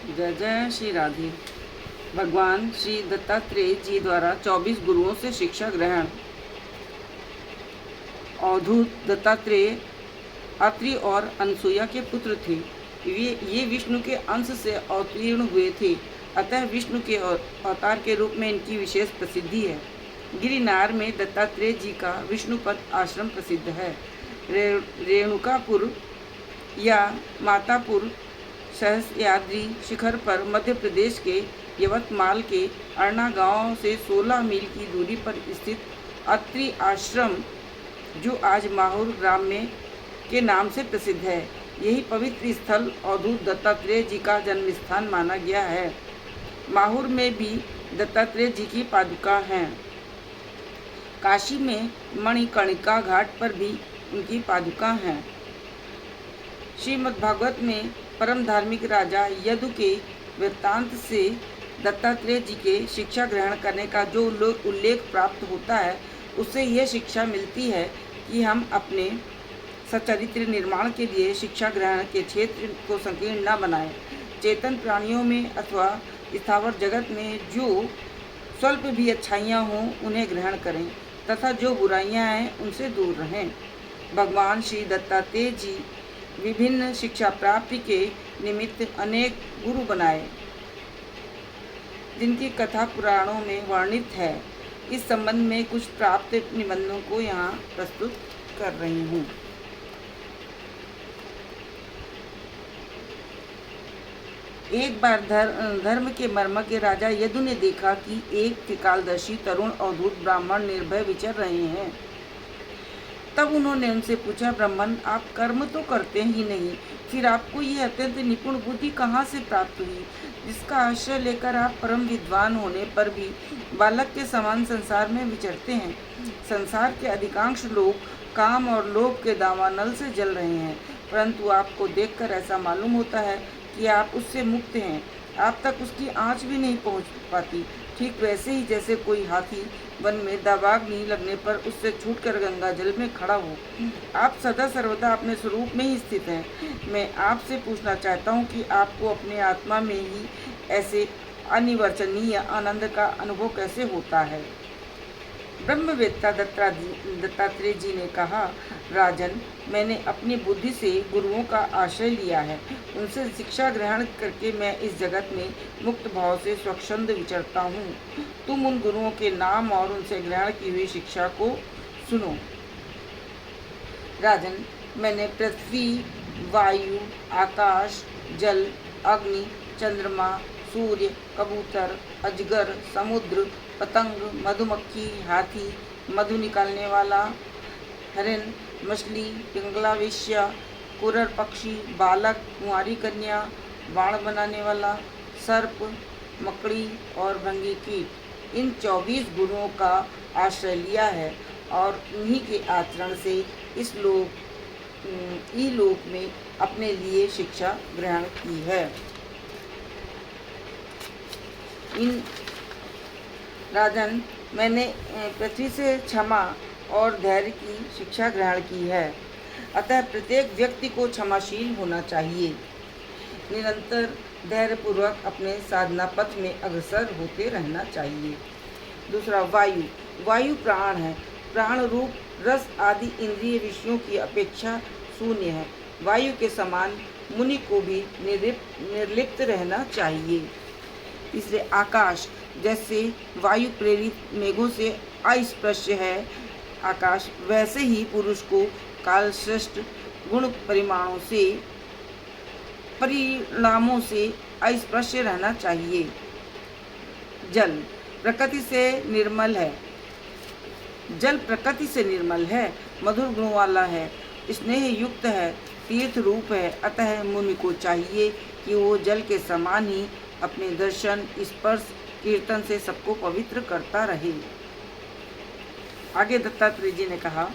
जय जय श्री राधे। भगवान श्री दत्तात्रेय जी द्वारा 24 गुरुओं से शिक्षा ग्रहण। अवधूत दत्तात्रेय अत्रि और अनसुया के पुत्र थे। ये विष्णु के अंश से अवतीर्ण हुए थे, अतः विष्णु के अवतार के रूप में इनकी विशेष प्रसिद्धि है। गिरिनार में दत्तात्रेय जी का विष्णुपद आश्रम प्रसिद्ध है। रेणुकापुर या मातापुर सहस्याद्रि शिखर पर मध्य प्रदेश के यवतमाल के अरना गांव से 16 मील की दूरी पर स्थित अत्रि आश्रम, जो आज माहौर ग्राम में के नाम से प्रसिद्ध है, यही पवित्र स्थल अवधूत दत्तात्रेय जी का जन्म स्थान माना गया है। माहौर में भी दत्तात्रेय जी की पादुका हैं। काशी में मणिकर्णिका घाट पर भी उनकी पादुका हैं। श्रीमद्भागवत में परम धार्मिक राजा यदु के वृत्तांत से दत्तात्रेय जी के शिक्षा ग्रहण करने का जो उल्लेख प्राप्त होता है, उससे यह शिक्षा मिलती है कि हम अपने सच्चरित्र निर्माण के लिए शिक्षा ग्रहण के क्षेत्र को संकीर्ण न बनाएं। चेतन प्राणियों में अथवा स्थावर जगत में जो स्वल्प भी अच्छाइयाँ हों, उन्हें ग्रहण करें तथा जो बुराइयाँ हैं, उनसे दूर रहें। भगवान श्री दत्तात्रेय जी विभिन्न शिक्षा प्राप्ति के निमित्त अनेक गुरु बनाए, जिनकी कथा पुराणों में वर्णित है। इस संबंध में कुछ प्राप्त निबंधों को यहाँ प्रस्तुत कर रही हूँ। एक बार धर्म के मर्मज्ञ राजा यदु ने देखा कि एक त्रिकालदर्शी तरुण अवधूत ब्राह्मण निर्भय विचर रहे हैं। तब उन्होंने उनसे पूछा, ब्राह्मण, आप कर्म तो करते ही नहीं, फिर आपको यह अत्यंत निपुण बुद्धि कहाँ से प्राप्त हुई, जिसका आश्रय लेकर आप परम विद्वान होने पर भी बालक के समान संसार में विचरते हैं। संसार के अधिकांश लोग काम और लोभ के दावानल से जल रहे हैं, परंतु आपको देखकर ऐसा मालूम होता है कि आप उससे मुक्त हैं। आप तक उसकी आँच भी नहीं पहुँच पाती। ठीक वैसे ही जैसे कोई हाथी वन में दावाग्नि लगने पर उससे छूटकर गंगा जल में खड़ा हो, आप सदा सर्वदा अपने स्वरूप में ही स्थित हैं। मैं आपसे पूछना चाहता हूँ कि आपको अपने आत्मा में ही ऐसे अनिवर्चनीय आनंद का अनुभव कैसे होता है। ब्रह्मवेत्ता दत्तात्रेय जी ने कहा, राजन, मैंने अपनी बुद्धि से गुरुओं का आश्रय लिया है। उनसे शिक्षा ग्रहण करके मैं इस जगत में मुक्त भाव से स्वच्छंद विचरता हूँ। तुम उन गुरुओं के नाम और उनसे ग्रहण की हुई शिक्षा को सुनो। राजन, मैंने पृथ्वी, वायु, आकाश, जल, अग्नि, चंद्रमा, सूर्य, कबूतर, अजगर, समुद्र, पतंग, मधुमक्खी, हाथी, मधु निकालने वाला, हरिण, मछली, पिंगला वेश्या, कुरर पक्षी, बालक, कुंवारी कन्या, बाण बनाने वाला, सर्प, मकड़ी और भंगी कीट, इन 24 गुरुओं का आश्रय लिया है और उन्हीं के आचरण से इस लोक में अपने लिए शिक्षा ग्रहण की है। राजन, मैंने पृथ्वी से क्षमा और धैर्य की शिक्षा ग्रहण की है, अतः प्रत्येक व्यक्ति को क्षमाशील होना चाहिए। निरंतर धैर्यपूर्वक अपने साधना पथ में अग्रसर होते रहना चाहिए। दूसरा, वायु प्राण है। प्राण रूप रस आदि इंद्रिय विषयों की अपेक्षा शून्य है। वायु के समान मुनि को भी निर्लिप्त रहना चाहिए। तीसरे, आकाश, जैसे वायु प्रेरित मेघों से अस्पृश्य है आकाश, वैसे ही पुरुष को कालश्रेष्ठ गुण परिणामों से अस्पृश्य रहना चाहिए। जल प्रकृति से निर्मल है, मधुर गुणों वाला है, स्नेह युक्त है, तीर्थ रूप है, अतः मुनि को चाहिए कि वो जल के समान ही अपने दर्शन, स्पर्श, कीर्तन से सबको पवित्र करता रहे। आगे दत्तात्रेय जी ने कहा,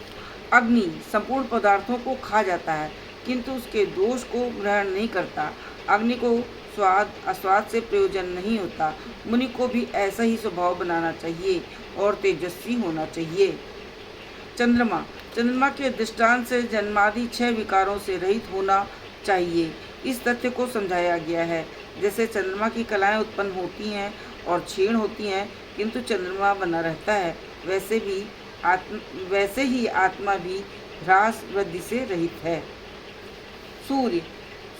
अग्नि संपूर्ण पदार्थों को खा जाता है, किंतु उसके दोष को ग्रहण नहीं करता। अग्नि को स्वाद अस्वाद से प्रयोजन नहीं होता। मुनि को भी ऐसा ही स्वभाव बनाना चाहिए और तेजस्वी होना चाहिए। चंद्रमा के दृष्टांत से जन्मादि 6 विकारों से रहित होना चाहिए। इस तथ्य को समझाया गया है। जैसे चंद्रमा की कलाएं उत्पन्न होती हैं और क्षीण होती हैं, किंतु चंद्रमा बना रहता है, वैसे ही आत्मा भी ह्रास वृद्धि से रहित है। सूर्य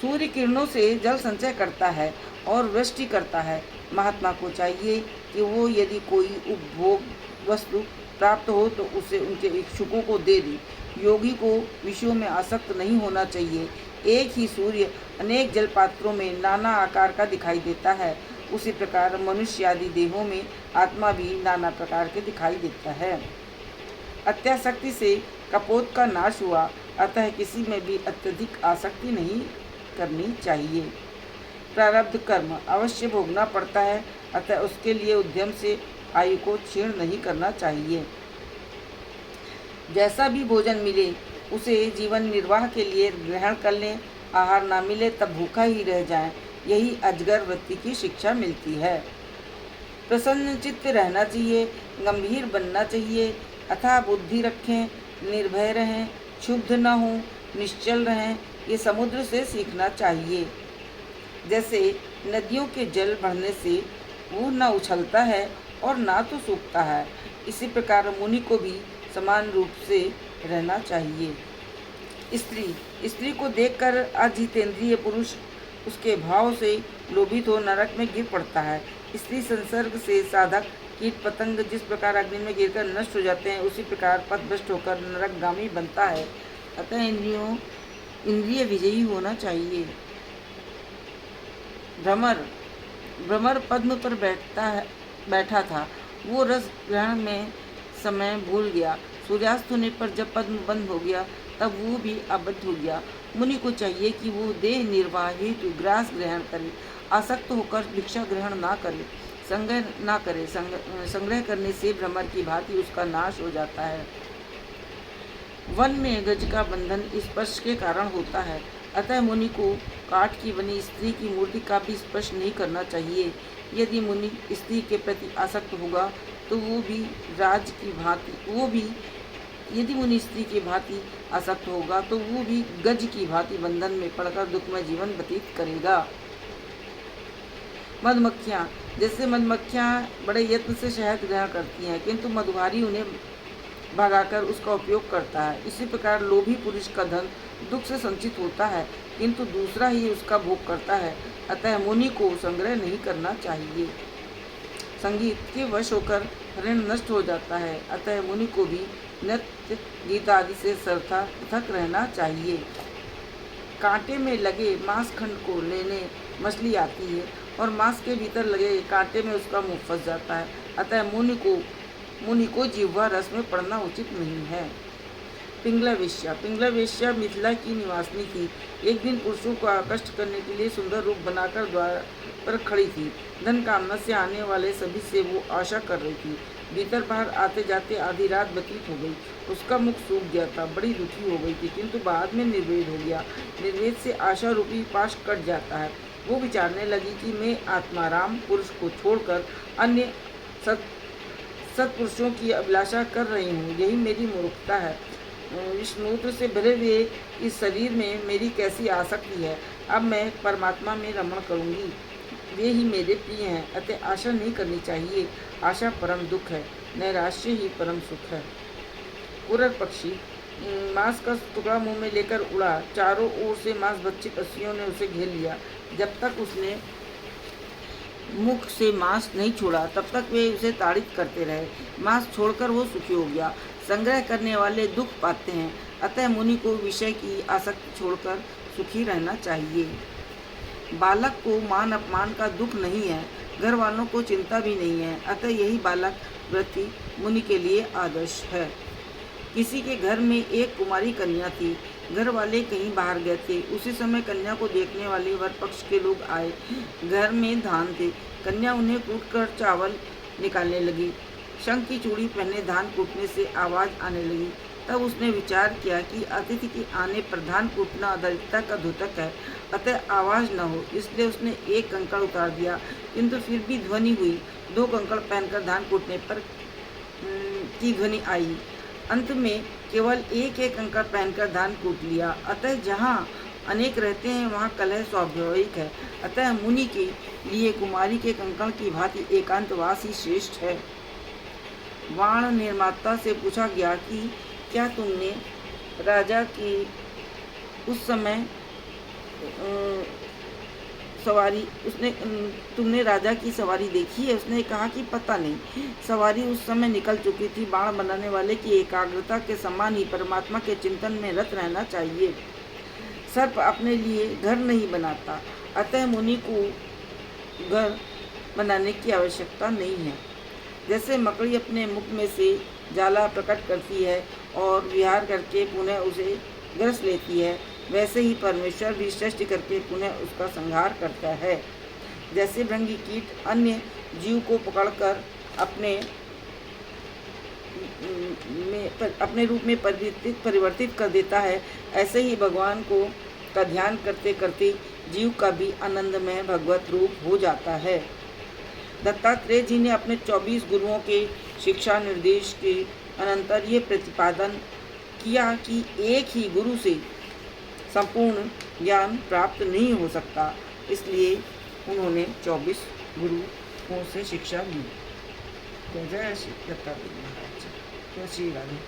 सूर्य किरणों से जल संचय करता है और वृष्टि करता है। महात्मा को चाहिए कि वो यदि कोई उपभोग वस्तु प्राप्त हो तो उसे उनके इच्छुकों को दे दे। योगी को विषयों में आसक्त नहीं होना चाहिए। एक ही सूर्य अनेक जलपात्रों में नाना आकार का दिखाई देता है, उसी प्रकार मनुष्य आदि देहों में आत्मा भी नाना प्रकार के दिखाई देता है। अत्यासक्ति से कपोत का नाश हुआ, अतः किसी में भी अत्यधिक आसक्ति नहीं करनी चाहिए। प्रारब्ध कर्म अवश्य भोगना पड़ता है, अतः उसके लिए उद्यम से आयु को क्षीण नहीं करना चाहिए। जैसा भी भोजन मिले उसे जीवन निर्वाह के लिए ग्रहण कर लें। आहार ना मिले तब भूखा ही रह जाएं, यही अजगर वृत्ति की शिक्षा मिलती है। प्रसन्न चित्त रहना चाहिए, गंभीर बनना चाहिए, अथाह बुद्धि रखें, निर्भय रहें, क्षुब्ध न हों, निश्चल रहें, ये समुद्र से सीखना चाहिए। जैसे नदियों के जल बढ़ने से वो न उछलता है और ना तो सूखता है, इसी प्रकार मुनि को भी समान रूप से रहना चाहिए। स्त्री को देखकर अजितेंद्रिय पुरुष उसके भाव से लोभित हो नरक में गिर पड़ता है। स्त्री संसर्ग से साधक कीट पतंग जिस प्रकार अग्नि में गिरकर नष्ट हो जाते हैं, उसी प्रकार पथभ्रष्ट होकर नरकगामी बनता है। अतः इंद्रिय विजयी होना चाहिए। भ्रमर पद्म पर बैठा था, वो रस ग्रहण में समय भूल गया। सूर्यास्त होने पर जब पद्म बंद हो गया तब वो भी अबद्ध हो गया। मुनि को चाहिए कि वो देह निर्वाह हेतु ग्रास ग्रहण करे, आसक्त होकर भिक्षा ग्रहण ना करे, संग्रह ना करे। संग्रह करने से भ्रमर की भांति उसका नाश हो जाता है। वन में गज का बंधन स्पर्श के कारण होता है, अतः मुनि को काठ की बनी स्त्री की मूर्ति का भी स्पर्श नहीं करना चाहिए। यदि मुनि स्त्री के प्रति आसक्त होगा तो यदि मुनि स्त्री की भांति आसक्त होगा तो वो भी गज की भांति बंधन में पड़कर दुखमय जीवन व्यतीत करेगा। मधुमक्खियाँ बड़े यत्न से शहद ग्रहण करती हैं, किंतु मधुहारी उन्हें भगाकर उसका उपयोग करता है। इसी प्रकार लोभी पुरुष का धन दुख से संचित होता है, किंतु दूसरा ही उसका भोग करता है। अतः मुनि को संग्रह नहीं करना चाहिए। संगीत के वश होकर ऋण नष्ट हो जाता है, अतः मुनि को भी नृत्य गीत आदि से सर्वथा पृथक रहना चाहिए। कांटे में लगे मांस खंड को लेने मछली आती है और मांस के भीतर लगे कांटे में उसका मुंह फंस जाता है, अतः मुनि को जिह्वा रस में पड़ना उचित नहीं है। पिंगला वेश्या मिथिला की निवासिनी थी। एक दिन पुरुषों को आकर्षित करने के लिए सुंदर रूप बनाकर द्वार पर खड़ी थी। धन कामना से आने वाले सभी से वो आशा कर रही थी। भीतर बाहर आते जाते आधी रात व्यतीत हो गई। उसका मुख सूख गया था, बड़ी दुखी हो गई थी, किंतु बाद में निर्वेद हो गया। निर्वेद से आशा रूपी पाश कट जाता है। वो विचारने लगी कि मैं आत्माराम पुरुष को छोड़कर अन्य सत्पुरुषों की अभिलाषा कर रही हूँ, यही मेरी मूर्खता है। विष्णुत्र से भरे हुए इस शरीर में मेरी कैसी आसक्ति है। अब मैं परमात्मा में रमण करूँगी, वे ही मेरे प्रिय हैं, अतः आशा नहीं करनी चाहिए। आशा परम दुख है, नैराश्य ही परम सुख है। उरर पक्षी मांस का टुकड़ा मुंह में लेकर उड़ा। चारों ओर से मांस भक्षी पक्षियों ने उसे घेर लिया। जब तक उसने मुख से मांस नहीं छोड़ा तब तक वे उसे ताड़ित करते रहे। मांस छोड़कर वो सुखी हो गया। संग्रह करने वाले दुख पाते हैं, अतः मुनि को विषय की आसक्ति छोड़कर सुखी रहना चाहिए। बालक को मान अपमान का दुख नहीं है, घर वालों को चिंता भी नहीं है, अतः यही बालक वृत्ति मुनि के लिए आदर्श है। किसी के घर में एक कुमारी कन्या थी। घर वाले कहीं बाहर गए थे। उसी समय कन्या को देखने वाले वर पक्ष के लोग आए। घर में धान थे। कन्या उन्हें कूटकर चावल निकालने लगी। शंख की चूड़ी पहने धान कूटने से आवाज़ आने लगी। तब उसने विचार किया कि अतिथि के आने पर धान कूटना अदरिद्रता का द्योतक है, अतः आवाज़ न हो, इसलिए उसने एक कंकड़ उतार दिया, किंतु फिर भी ध्वनि हुई। 2 कंकड़ पहनकर धान कूटने पर की ध्वनि आई। अंत में केवल एक कंकड़ पहनकर धान कूट लिया। अतः जहाँ अनेक रहते हैं वहाँ कलह स्वाभाविक है। अतः मुनि के लिए कुमारी के कंकण की भांति एकांतवास ही श्रेष्ठ है। वाण निर्माता से पूछा गया कि क्या तुमने राजा की उस समय सवारी तुमने राजा की सवारी देखी है? उसने कहा कि पता नहीं, सवारी उस समय निकल चुकी थी। बाण बनाने वाले की एकाग्रता के समान ही परमात्मा के चिंतन में रत रहना चाहिए। सर्प अपने लिए घर नहीं बनाता, अतः मुनि को घर बनाने की आवश्यकता नहीं है। जैसे मकड़ी अपने मुख में से जाला प्रकट करती है और विहार करके पुनः उसे ग्रस लेती है, वैसे ही परमेश्वर भी सृष्टि करके पुनः उसका संहार करता है। जैसे भृंगी कीट अन्य जीव को पकड़कर अपने रूप में परिवर्तित कर देता है, ऐसे ही भगवान का ध्यान करते करते जीव का भी आनंदमय भगवत रूप हो जाता है। दत्तात्रेय जी ने अपने 24 गुरुओं के शिक्षा निर्देश के अनंतर ये प्रतिपादन किया कि एक ही गुरु से संपूर्ण ज्ञान प्राप्त नहीं हो सकता, इसलिए उन्होंने 24 गुरुओं से शिक्षा ली। तो जय श्री दत्तात्रेय महाराज, जय श्री राधे।